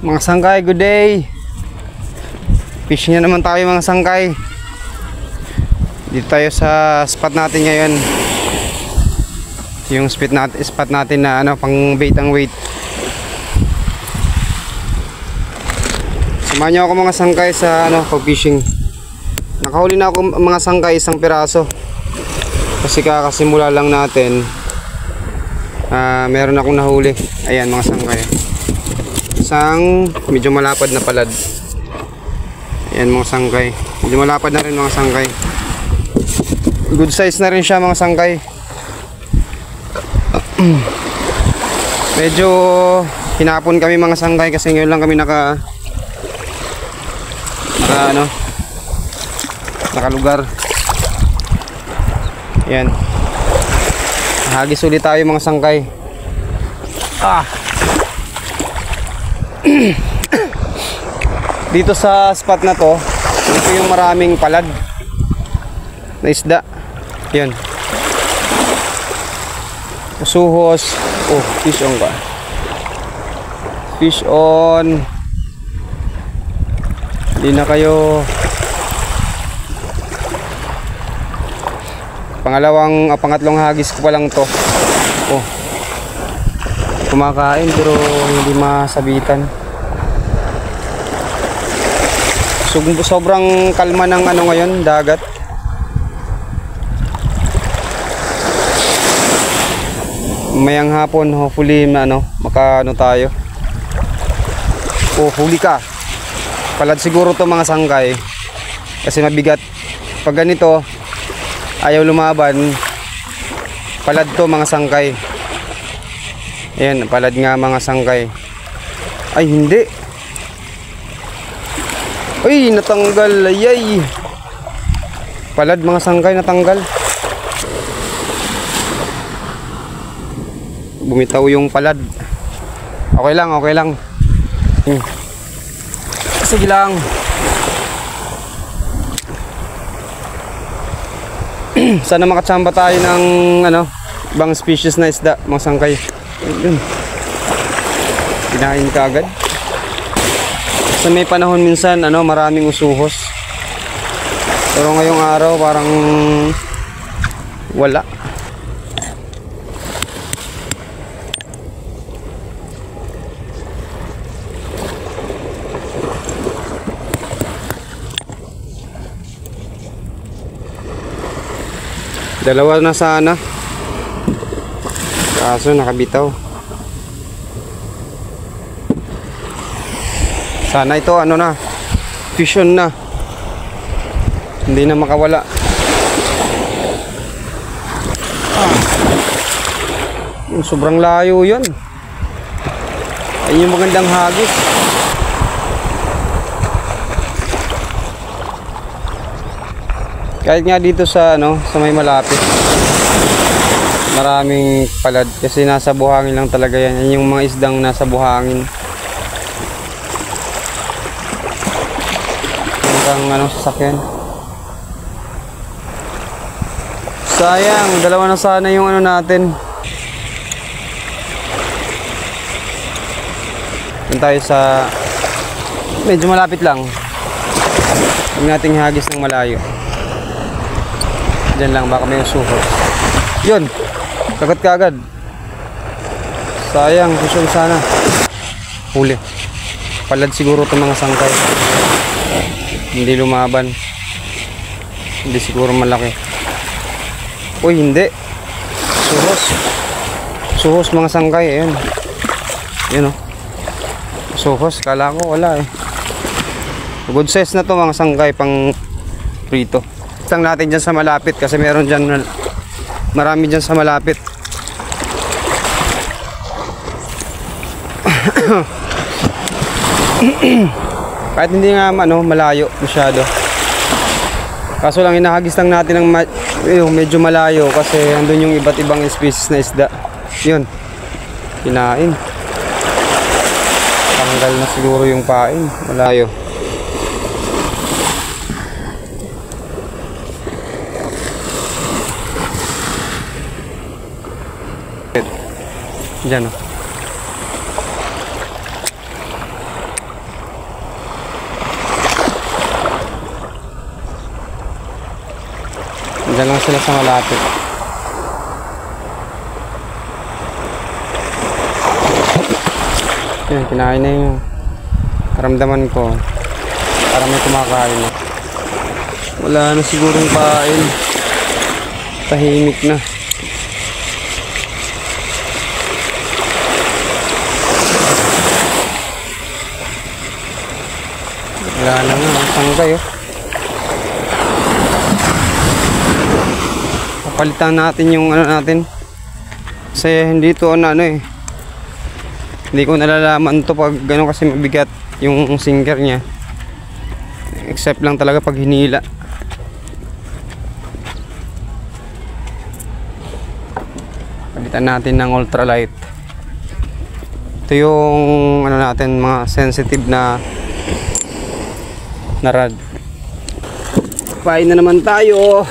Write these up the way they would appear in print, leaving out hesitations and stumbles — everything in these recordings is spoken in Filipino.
Mga sangkay, good day. Fishing na naman tayo mga sangkay. Dito tayo sa spot natin ngayon. Yung spot natin na ano, pang bait ang weight. Samahan niyo ako mga sangkay sa ano, pag fishing. Nakahuli na ako mga sangkay, isang piraso. Kasi kakasimula lang natin. Meron akong nahuli. Ayan mga sangkay. Isang medyo malapad na palad. Ayan mga sangkay. Medyo malapad na rin mga sangkay. Good size na rin siya mga sangkay. Medyo hinapon kami mga sangkay kasi ngayon lang kami nakalugar. Ayan. Hagis ulit tayo mga sangkay. Dito sa spot na to, ito yung maraming palad na isda. Yan. Usuhos. Oh, fish on ka. Fish on. Hindi na kayo. Pangatlong hagis ko pa lang to. Oh. Kumakain pero hindi masabitan. Sobrang kalma ng ano ngayon, dagat. Mayang hapon, hopefully makaano tayo. Oh, huli ka. Palad siguro to mga sangkay. Kasi mabigat. Pag ganito, ayaw lumaban. Palad to mga sangkay. Ayan, palad nga mga sangkay. Ay, hindi. Uy, natanggal. Ayay. Palad mga sangkay, natanggal. Bumitaw yung palad. Okay lang, okay lang. Sige lang. Sana makatsamba tayo ng ibang species na isda, mga sangkay. Ayun. Kinain ka agad. Sa may panahon minsan maraming usuhos. Pero ngayong araw parang wala. Dalawa na sana. Kaso nakabitaw. Sana ito fusion na. Hindi na makawala. Sobrang layo 'yon. Ayun yung magandang hagis. Kahit nga dito sa may malapit. Maraming palad kasi nasa buhangin lang talaga yan. Yan yung mga isdang nasa buhangin. Ang sasakyan. Sayang, dalawa na sana yung natin. Doon tayo sa medyo malapit lang. Huwag nating hagis ng malayo. Diyan lang, baka may usuhos. Yun, kagat kaagad. Sayang, susun sana. Huli. Palad siguro itong mga sangkay. Hindi lumaban. Hindi siguro malaki. Uy, hindi. Suhos. Suhos mga sangkay. Ayan. Ayan suhos. Kala ko wala eh. Good size na to mga sangkay pang prito. Isang natin dyan sa malapit kasi meron dyan. Marami dyan sa malapit. Kahit hindi nga malayo masyado. Kaso lang hinahagis lang natin ng medyo malayo kasi andun yung iba't ibang species na isda. Yun. Kinain. Tanggal na siguro yung pain. Malayo. Diyan lang sila sa malapit. Yan, kinain na yung karamdaman ko. Para may kumakain na. Wala na sigurong kain. Tahimik na. Wala na nga, sangkay oh. Papalitan natin yung ano natin. Kasi hindi to hindi ko nalalaman to pag gano'n kasi mabigat yung sinker niya. Except lang talaga pag hinila. Palitan natin ng ultralight. Ito yung ano natin, mga sensitive na rod. Pain na naman tayo.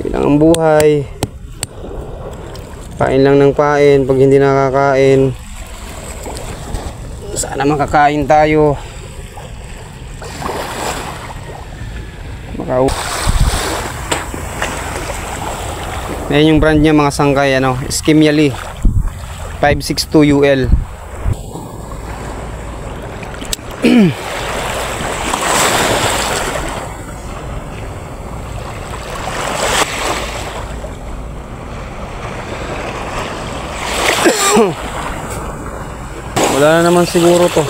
Kailangan buhay. Pain lang ng pain pag hindi nakakain. Sana makakain tayo. Ayan yung brand niya mga sangkay, Skimiali 562 UL. Wala na naman siguro to.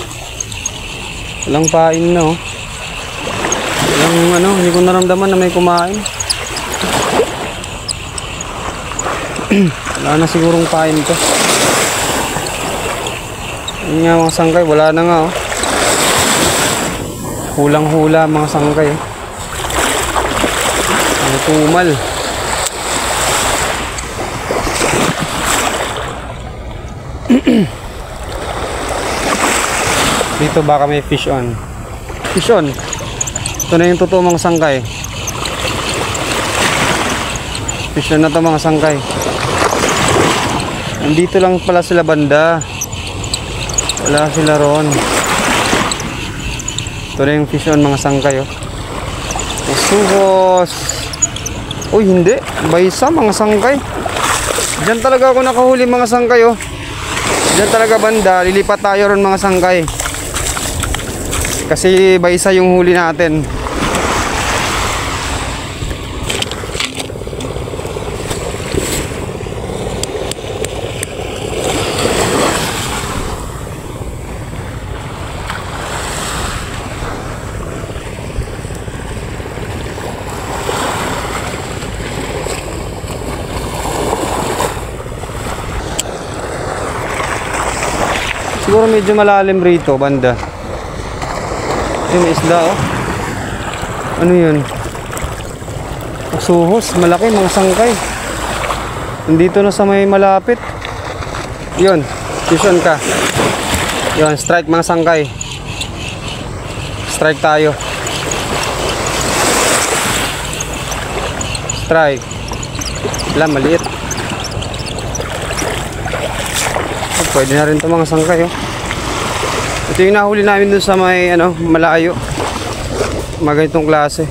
Walang pain na oh. Walang hindi ko naramdaman na may kumain. Wala na sigurong pain to. Yun nga mga sangkay, wala na nga oh. Hulang-hula mga sangkay oh. Ang tumal. Dito baka may fish on. Fish on. Ito na yung totoo mga sangkay. Fish on na to mga sangkay. Nandito lang pala sila banda. Wala sila ron. Ito na yung fish on mga sangkay oh. Suhos. Uy hindi. Baysa mga sangkay. Diyan talaga ako nakahuli mga sangkay oh. Diyan talaga banda. Lilipat tayo ron mga sangkay. Kasi baysa yung huli natin. Siguro medyo malalim rito banda. Yung isda oh. Ano yun? Suhos, malaki mga sangkay. Nandito na sa may malapit. Yun, fusion ka. Yun, strike mga sangkay. Strike tayo. Strike. Wala, maliit. Pwede na rin ito mga sangkay oh. Ito yung nahuli namin dun sa may malayo. Mga ganitong klase.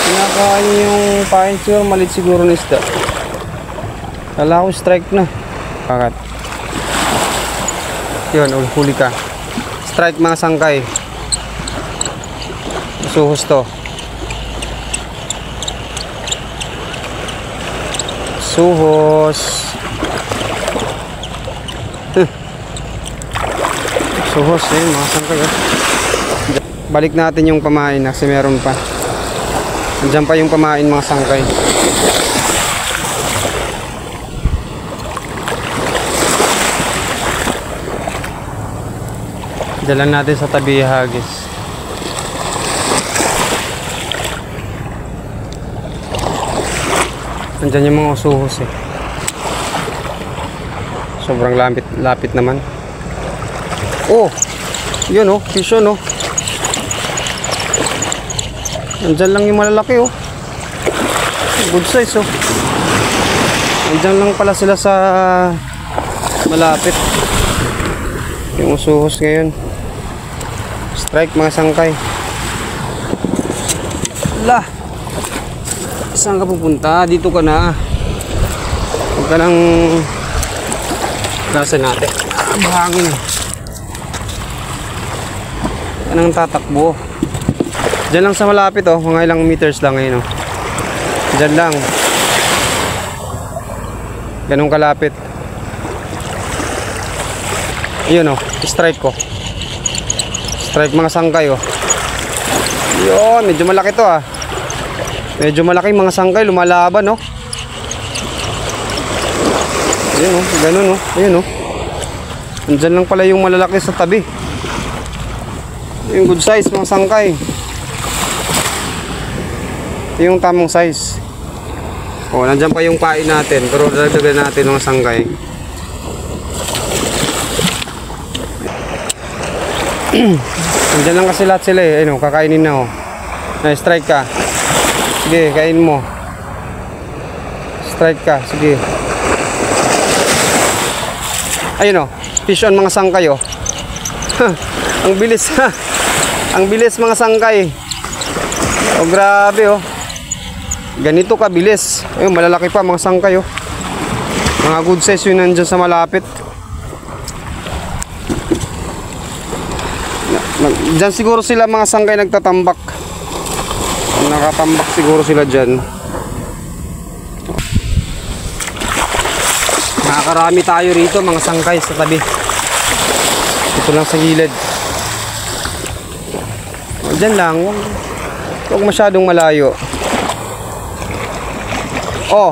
Kinakain yung pain siguro, malit siguro ng isda. Kala ko strike na. Bakit? Yun, huli ka. Strike mga sangkay. Suhos to. Suhos. Suhos mga sangkay Balik natin yung pamain kasi meron pa. Andiyan pa yung pamain mga sangkay. Dalan natin sa tabi hagis. Andyan yung mga usuhos eh. Sobrang lapit naman. Oh, yun oh, fish on oh. Andyan lang yung malalaki oh. Good size oh. Andyan lang pala sila sa malapit. Yung usuhos ngayon. Strike mga sangkay. Lah, saan ka pupunta? Dito ka na. Huwag ka nang gasa natin. Mahangin. Huwag ka nang tatakbo. Diyan lang sa malapit oh. Mga ilang meters lang ngayon oh. Diyan lang. Ganun kalapit. Yun oh. Strike ko. Strike mga sangkay oh. Yun. Medyo malaki to ah. Medyo malaki mga sangkay. Lumalaban oh. Ayun oh. Ganun oh. Ayun oh. Andyan lang pala yung malalaki sa tabi. Yung good size mga sangkay. Yung tamang size. Oh, nandiyan pa yung pain natin. Pero dagdagan natin mga sangkay. Nandiyan lang kasi lahat sila eh. Ayun oh, kakainin na oh. Na-strike ka. Sige, kain mo. Strike ka. Sige. Ayun oh. Fish on mga sangkay oh. Ang bilis ha. Ang bilis mga sangkay. Oh, grabe oh. Ganito kabilis. Ayun, malalaki pa mga sangkay oh. Mga good size yun nandyan sa malapit. Diyan siguro sila mga sangkay nagtatambak. Nakatambak siguro sila dyan. Nakakarami tayo rito mga sangkay sa tabi. Ito lang sa gilid. O, dyan lang. Huwag masyadong malayo. Oh,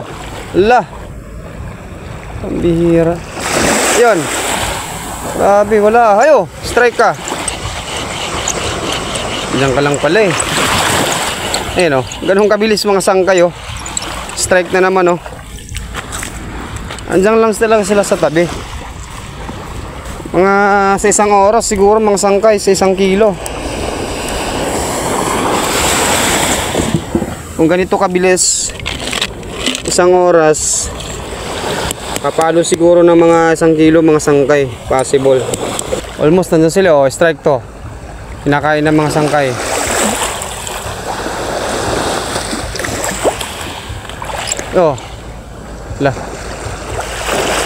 la. Ang bihira. Yun. Grabe, wala. Hayo, strike ka. Diyan ka lang pala eh. Ayun oh, ganun kabilis mga sangkay oh. Strike na naman oh. Andiyan lang sila sa tabi. Mga sa isang oras siguro mga sangkay sa 1 kilo. Kung ganito kabilis 1 oras, kapalo siguro ng mga 1 kilo mga sangkay. Possible. Almost nandiyan sila oh, strike to. Kinakain ng mga sangkay. Oh. Lah.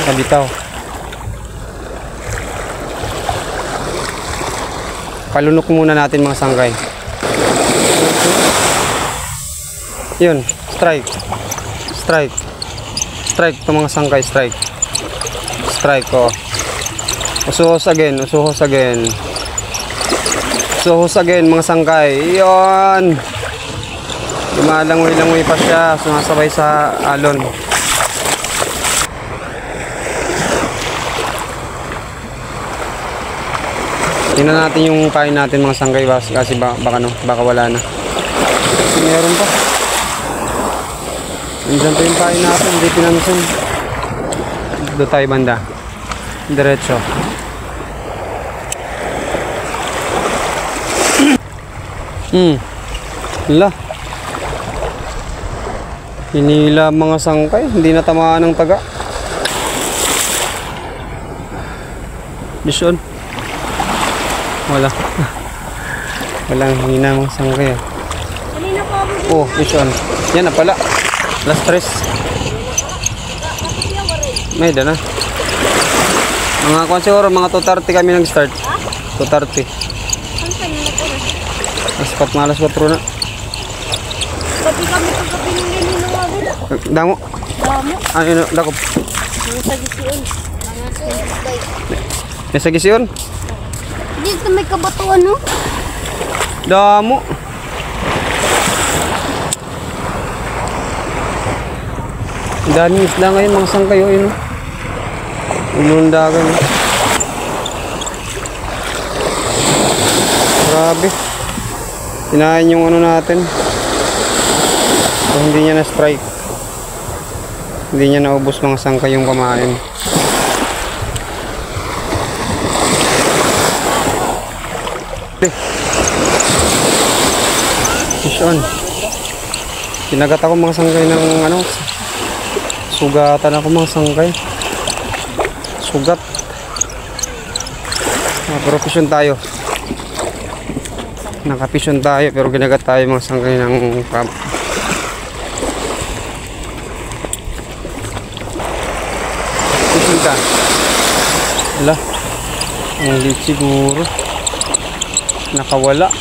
Kabitaw. Palunok muna natin mga sangkay. Yun, strike. Strike. Strike to mga sangkay, strike. Strike oh. Usuhos again, usuhos again. Usuhos again mga sangkay. Yun. Lumalangoy-langoy pa siya, sumasabay sa alon. Tingnan natin yung kain natin mga sangkay kasi baka wala na. Meron pa. Nandiyan pa yung kain natin, hindi pinansin. Doon tayo banda. Diretso. Lah. Hinila mga sangkay, hindi natamaan ng taga. Bison. Wala. Walang hina mga sangkay. Oh, bison. Yan na pala. Last 3. May na. Mga kung siguro mga 2:30 kami nag-start. 2:30. Alas 4 na. Tapi kami kagabi ng ganyan. Damo? Damo. Ano, dakop? Sa gisiyon. Sa gisiyon? Dito may kabatuan no? Damo. Daming isla ngayon mga sangkay oh, yun. Ulundagan. Grabe. Kinain yung ano natin. So, hindi niya na-strike. Hindi niya naubos mga sangkay yung pamain. Fish on. Kinagat ako mga sangkay ng ano. Sugatan ako mga sangkay. Sugat. Pero fish on tayo. Naka-fish on tayo pero kinagat tayo mga sangkay ng crab. Fish on ka. Wala. Ang lit siguro. Nakawala.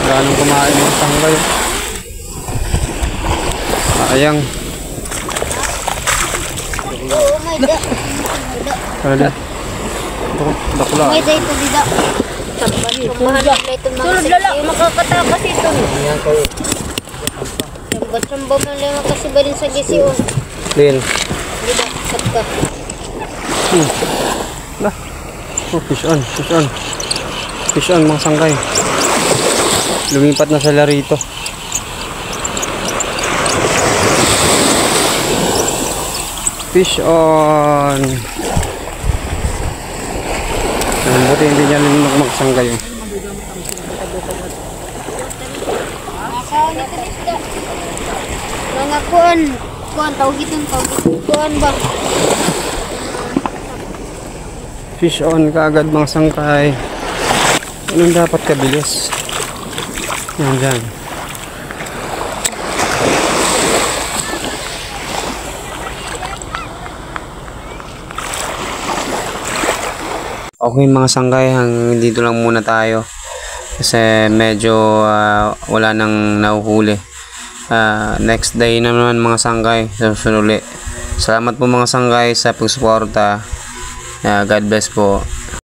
Wala nang kumain ng sangkay. Sayang. Oh my God. Kaya dakula. May day ito dida. Mahanap na ito mga lala. Makakatakas ito. Samba man lang kasi ba rin sa gisiyon. Din. Dida, sabka. Lah. Oh, fish on, fish on. Fish on mga sangkay. Lumipat na sila rito. Fish on. Buti hindi niya magsangkay. Mga kuan tawag itong kuan ba? Fish on kaagad mga sangkay. Anong dapat kabilis? Yan dyan. Okay mga sangkay, hanggang dito lang muna tayo. Kasi medyo wala nang nahuhuli. Next day naman mga sangkay, susunod ulit. Salamat po mga sangkay sa pagsuporta. God bless po.